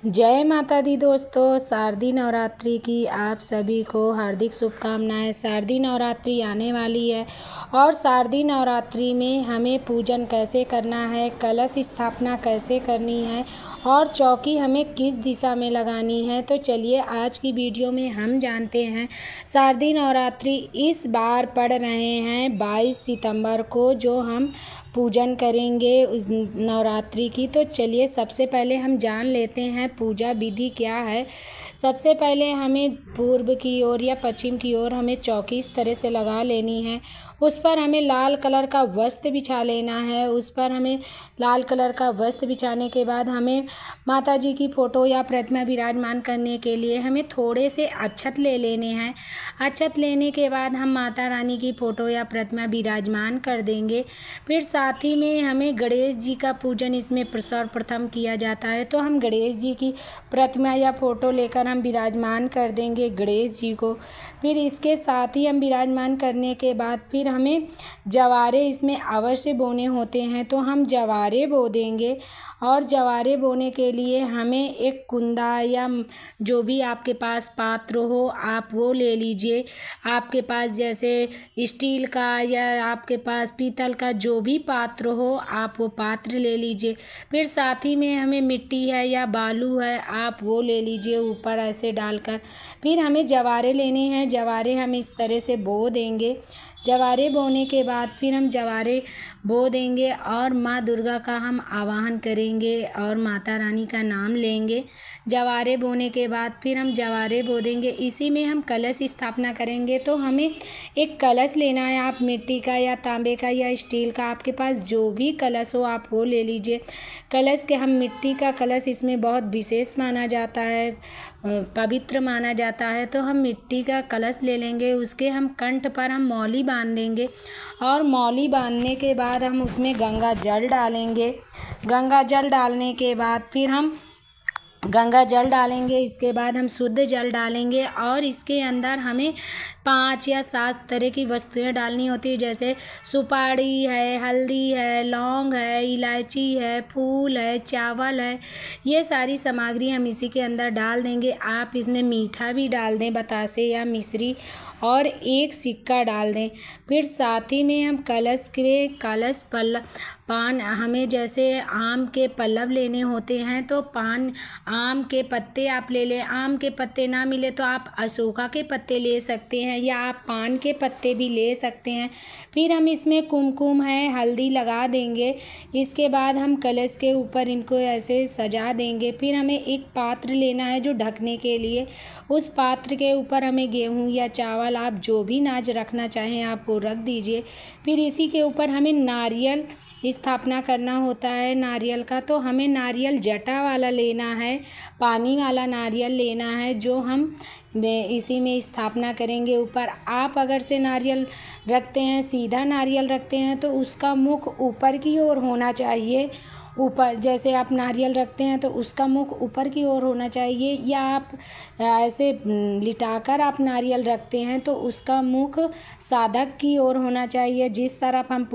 जय माता दी दोस्तों, शारदीय नवरात्रि की आप सभी को हार्दिक शुभकामनाएं। शारदीय नवरात्रि आने वाली है और शारदीय नवरात्रि में हमें पूजन कैसे करना है, कलश स्थापना कैसे करनी है और चौकी हमें किस दिशा में लगानी है। तो चलिए आज की वीडियो में हम जानते हैं। शारदीय नवरात्रि इस बार पड़ रहे हैं 22 सितंबर को, जो हम पूजन करेंगे उस नवरात्रि की। तो चलिए सबसे पहले हम जान लेते हैं पूजा विधि क्या है। सबसे पहले हमें पूर्व की ओर या पश्चिम की ओर हमें चौकी इस तरह से लगा लेनी है। उस पर हमें लाल कलर का वस्त्र बिछा लेना है। उस पर हमें लाल कलर का वस्त्र बिछाने के बाद हमें माता जी की फ़ोटो या प्रतिमा विराजमान करने के लिए हमें थोड़े से अक्षत ले लेने हैं। अक्षत लेने के बाद हम माता रानी की फ़ोटो या प्रतिमा विराजमान कर देंगे। फिर साथ ही में हमें गणेश जी का पूजन इसमें सर्वप्रथम किया जाता है। तो हम गणेश जी की प्रतिमा या फ़ोटो लेकर हम विराजमान कर देंगे गणेश जी को। फिर इसके साथ ही हम विराजमान करने के बाद फिर हमें जवारे इसमें अवश्य बोने होते हैं, तो हम जवारे बो देंगे। और जवारे बोने के लिए हमें एक कुंदा या जो भी आपके पास पात्र हो आप वो ले लीजिए। आपके पास जैसे स्टील का या आपके पास पीतल का जो भी पात्र हो आप वो पात्र ले लीजिए। फिर साथ ही में हमें मिट्टी है या बालू है आप वो ले लीजिए ऊपर ऐसे डालकर। फिर हमें जवारे लेने हैं। जवारे हम इस तरह से बो देंगे। जवारे बोने के बाद फिर हम जवारे बो देंगे और माँ दुर्गा का हम आवाहन करेंगे और माता रानी का नाम लेंगे। जवारे बोने के बाद फिर हम जवारे बो देंगे। इसी में हम कलश स्थापना करेंगे। तो हमें एक कलश लेना है। आप मिट्टी का या तांबे का या स्टील का, आपके पास जो भी कलश हो आप वो ले लीजिए। कलश के हम मिट्टी का कलश इसमें बहुत विशेष माना जाता है, पवित्र माना जाता है। तो हम मिट्टी का कलश ले लेंगे। उसके हम कंठ पर हम मौली बांध देंगे और मौली बांधने के बाद हम उसमें गंगा जल डालेंगे। गंगा जल डालने के बाद फिर हम गंगा जल डालेंगे। इसके बाद हम शुद्ध जल डालेंगे और इसके अंदर हमें 5 या 7 तरह की वस्तुएं डालनी होती है, जैसे सुपारी है, हल्दी है, लौंग है, इलायची है, फूल है, चावल है। ये सारी सामग्री हम इसी के अंदर डाल देंगे। आप इसमें मीठा भी डाल दें, बतासे या मिश्री, और एक सिक्का डाल दें। फिर साथ ही में हम कलश पान हमें जैसे आम के पल्लव लेने होते हैं, तो आम के पत्ते आप ले लें। आम के पत्ते ना मिले तो आप अशोका के पत्ते ले सकते हैं या आप पान के पत्ते भी ले सकते हैं। फिर हम इसमें कुमकुम है, हल्दी लगा देंगे। इसके बाद हम कलश के ऊपर इनको ऐसे सजा देंगे। फिर हमें एक पात्र लेना है जो ढकने के लिए। उस पात्र के ऊपर हमें गेहूँ या चावल, आप जो भी नाज रखना चाहें आप वो रख दीजिए। फिर इसी के ऊपर हमें नारियल स्थापना करना होता है नारियल का। तो हमें नारियल जटा वाला लेना है, पानी वाला नारियल लेना है, जो हम इसी में स्थापना करेंगे ऊपर। आप अगर से नारियल रखते हैं, सीधा नारियल रखते हैं, तो उसका मुख ऊपर की ओर होना चाहिए। ऊपर जैसे आप नारियल रखते हैं तो उसका मुख ऊपर की ओर होना चाहिए, या आप ऐसे लिटाकर आप नारियल रखते हैं तो उसका मुख साधक की ओर होना चाहिए। जिस तरफ हम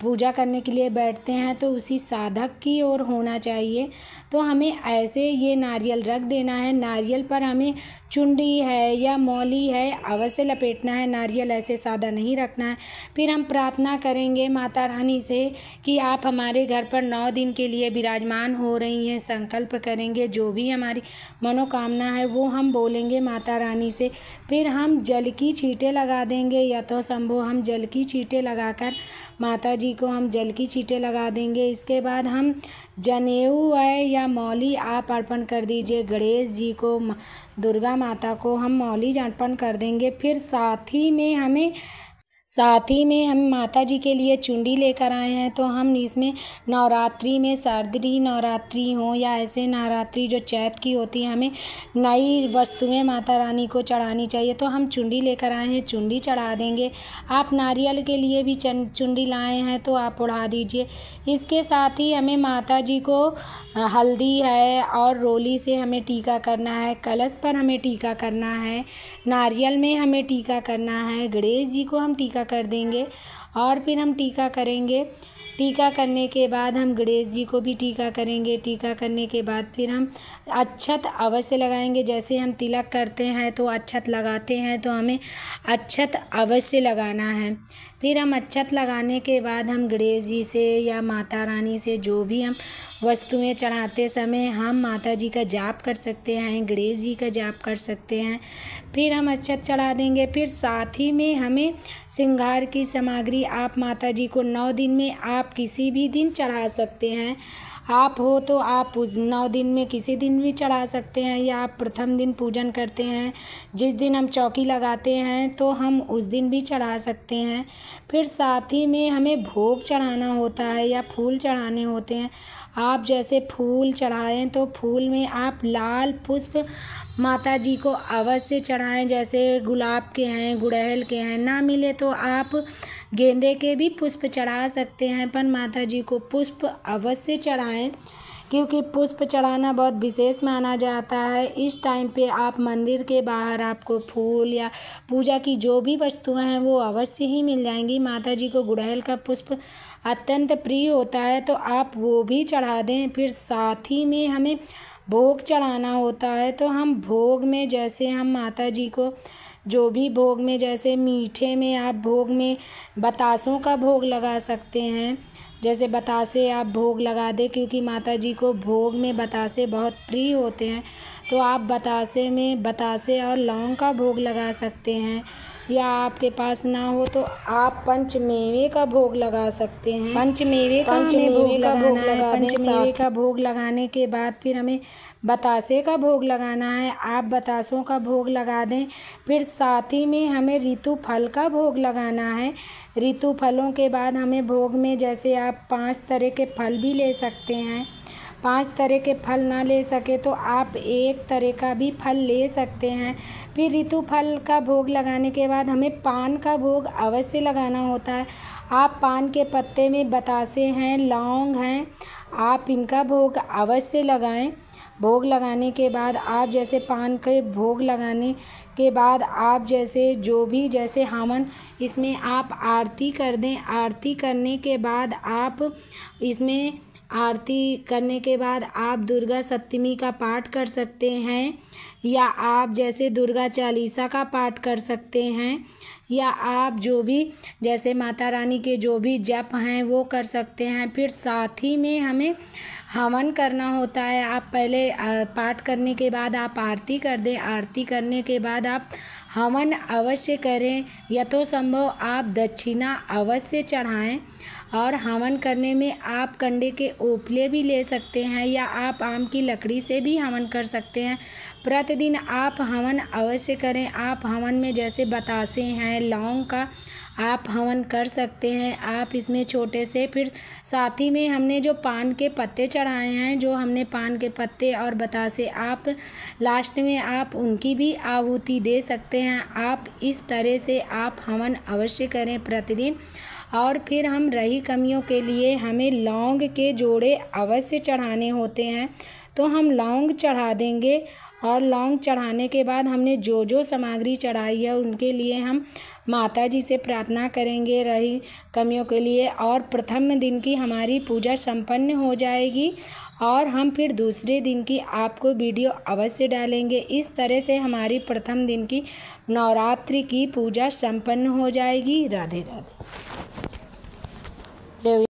पूजा करने के लिए बैठते हैं तो उसी साधक की ओर होना चाहिए। तो हमें ऐसे ये नारियल रख देना है। नारियल पर हमें चुंडी है या मौली है अवश्य लपेटना है, नारियल ऐसे सादा नहीं रखना है। फिर हम प्रार्थना करेंगे माता रानी से कि आप हमारे घर पर 9 दिन के लिए विराजमान हो रही हैं। संकल्प करेंगे, जो भी हमारी मनोकामना है वो हम बोलेंगे माता रानी से। फिर हम जल की छींटे लगा देंगे, यथोसंभव हम जल की छींटे लगाकर माता जी को हम जल की छींटे लगा देंगे। इसके बाद हम जनेऊ है या मौली आप अर्पण कर दीजिए गणेश जी को, दुर्गा माता को हम मौली अर्पण कर देंगे। फिर साथ ही में हम माता जी के लिए चुंडी लेकर आए हैं। तो हम इसमें नवरात्रि में, शारदीय नवरात्रि हो या ऐसे नवरात्रि जो चैत की होती है, हमें नई वस्तुएं माता रानी को चढ़ानी चाहिए। तो हम चुंडी लेकर आए हैं, चुंडी चढ़ा देंगे। आप नारियल के लिए भी चुंडी लाए हैं तो आप उड़ा दीजिए। इसके साथ ही हमें माता जी को हल्दी है और रोली से हमें टीका करना है। कलश पर हमें टीका करना है, नारियल में हमें टीका करना है, गणेश जी को हम टीका कर देंगे। और फिर हम टीका करेंगे। टीका करने के बाद हम गणेश जी को भी टीका करेंगे। टीका करने के बाद फिर हम अक्षत अवश्य लगाएंगे। जैसे हम तिलक करते हैं तो अक्षत लगाते हैं, तो हमें अक्षत अवश्य लगाना है। फिर हम अक्षत लगाने के बाद हम गणेश जी से या माता रानी से जो भी हम वस्तुएं चढ़ाते समय हम माता जी का जाप कर सकते हैं, गणेश जी का जाप कर सकते हैं। फिर हम अक्षत चढ़ा देंगे। फिर साथ ही में हमें श्रृंगार की सामग्री आप माता जी को 9 दिन में आप किसी भी दिन चढ़ा सकते हैं। आप हो तो आप उस 9 दिन में किसी दिन भी चढ़ा सकते हैं, या आप प्रथम दिन पूजन करते हैं, जिस दिन हम चौकी लगाते हैं तो हम उस दिन भी चढ़ा सकते हैं। फिर साथ ही में हमें भोग चढ़ाना होता है या फूल चढ़ाने होते हैं। आप जैसे फूल चढ़ाएं तो फूल में आप लाल पुष्प माता जी को अवश्य चढ़ाएं। जैसे गुलाब के हैं, गुड़हल के हैं, ना मिले तो आप गेंदे के भी पुष्प चढ़ा सकते हैं, पर माता जी को पुष्प अवश्य चढ़ाएं, क्योंकि पुष्प चढ़ाना बहुत विशेष माना जाता है। इस टाइम पे आप मंदिर के बाहर आपको फूल या पूजा की जो भी वस्तुएं हैं वो अवश्य ही मिल जाएंगी। माता जी को गुड़हल का पुष्प अत्यंत प्रिय होता है, तो आप वो भी चढ़ा दें। फिर साथ ही में हमें भोग चढ़ाना होता है, तो हम भोग में जैसे हम माता जी को जो भी भोग में, जैसे मीठे में आप भोग में बतासों का भोग लगा सकते हैं। जैसे बतासे आप भोग लगा दें, क्योंकि माता जी को भोग में बतासे बहुत प्रिय होते हैं, तो आप बतासे में बतासे और लौंग का भोग लगा सकते हैं। या आपके पास ना हो तो आप पंचमेवे का भोग लगा सकते हैं। पंचमेवे का भोग लगाना है। पंचमेवे का भोग लगाने के बाद फिर हमें बतासे का भोग लगाना है। आप बतासों का भोग लगा दें। फिर साथ ही में हमें ऋतु फल का भोग लगाना है। ऋतु फलों के बाद हमें भोग में जैसे आप 5 तरह के फल भी ले सकते हैं। 5 तरह के फल ना ले सके तो आप 1 तरह का भी फल ले सकते हैं। फिर ऋतु फल का भोग लगाने के बाद हमें पान का भोग अवश्य लगाना होता है। आप पान के पत्ते में बतासे हैं, लौंग हैं, आप इनका भोग अवश्य लगाएं। भोग लगाने के बाद आप जैसे पान के भोग लगाने के बाद आप जैसे जो भी जैसे हवन इसमें आप आरती कर दें। आरती करने के बाद आप इसमें आरती करने के बाद आप दुर्गा सप्तमी का पाठ कर सकते हैं, या आप जैसे दुर्गा चालीसा का पाठ कर सकते हैं, या आप जो भी जैसे माता रानी के जो भी जप हैं वो कर सकते हैं। फिर साथ ही में हमें हवन करना होता है। आप पहले पाठ करने के बाद आप आरती कर दें। आरती करने के बाद आप हवन अवश्य करें। यथोसंभव आप दक्षिणा अवश्य चढ़ाएं। और हवन करने में आप कंडे के ओपले भी ले सकते हैं, या आप आम की लकड़ी से भी हवन कर सकते हैं। प्रतिदिन आप हवन अवश्य करें। आप हवन में जैसे बतासे हैं, लौंग का आप हवन कर सकते हैं। आप इसमें छोटे से फिर साथ ही में हमने जो पान के पत्ते चढ़ाए हैं, जो हमने पान के पत्ते और बतासे आप लास्ट में आप उनकी भी आहुति दे सकते हैं। आप इस तरह से आप हवन अवश्य करें प्रतिदिन। और फिर हम रही कमियों के लिए हमें लौंग के जोड़े अवश्य चढ़ाने होते हैं, तो हम लौंग चढ़ा देंगे। और लौंग चढ़ाने के बाद हमने जो जो सामग्री चढ़ाई है उनके लिए हम माता जी से प्रार्थना करेंगे रही कमियों के लिए, और प्रथम दिन की हमारी पूजा संपन्न हो जाएगी। और हम फिर दूसरे दिन की आपको वीडियो अवश्य डालेंगे। इस तरह से हमारी प्रथम दिन की नवरात्रि की पूजा संपन्न हो जाएगी। राधे राधे।